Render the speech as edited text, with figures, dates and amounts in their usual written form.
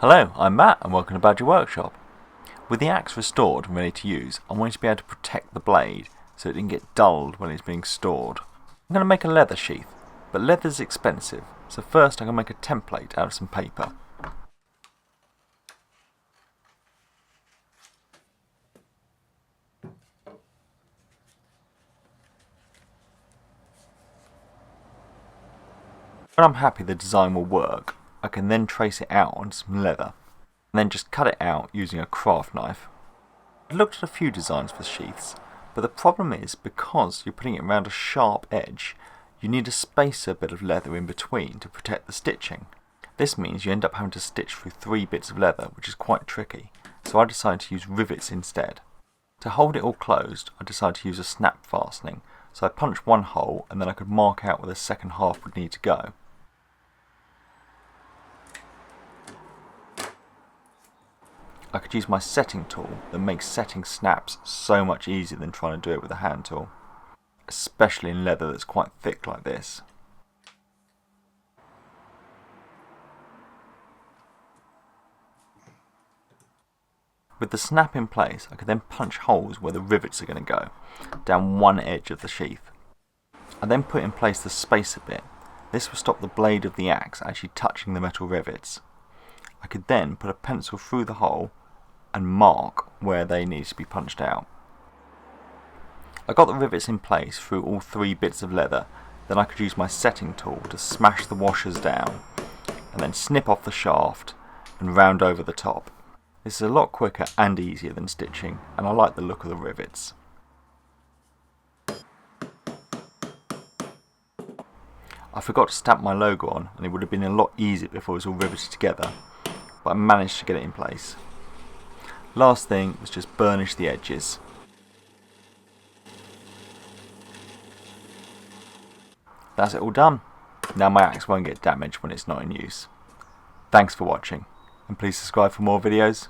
Hello, I'm Matt and welcome to Badger Workshop. With the axe restored and ready to use, I wanted to be able to protect the blade so it didn't get dulled when it's being stored. I'm going to make a leather sheath, but leather is expensive, so first I'm going to make a template out of some paper. When I'm happy the design will work, I can then trace it out on some leather, and then just cut it out using a craft knife. I looked at a few designs for sheaths, but the problem is because you're putting it around a sharp edge, you need a spacer bit of leather in between to protect the stitching. This means you end up having to stitch through 3 bits of leather, which is quite tricky, so I decided to use rivets instead. To hold it all closed, I decided to use a snap fastening, so I punched one hole and then I could mark out where the second half would need to go. I could use my setting tool that makes setting snaps so much easier than trying to do it with a hand tool, especially in leather that's quite thick like this. With the snap in place, I could then punch holes where the rivets are going to go, down one edge of the sheath. I then put in place the spacer bit. This will stop the blade of the axe actually touching the metal rivets. I could then put a pencil through the hole and mark where they need to be punched out. I got the rivets in place through all 3 bits of leather, then I could use my setting tool to smash the washers down and then snip off the shaft and round over the top. This is a lot quicker and easier than stitching, and I like the look of the rivets. I forgot to stamp my logo on, and it would have been a lot easier before it was all riveted together, but I managed to get it in place. Last thing was just burnish the edges. That's it all done. Now my axe won't get damaged when it's not in use. Thanks for watching, and please subscribe for more videos.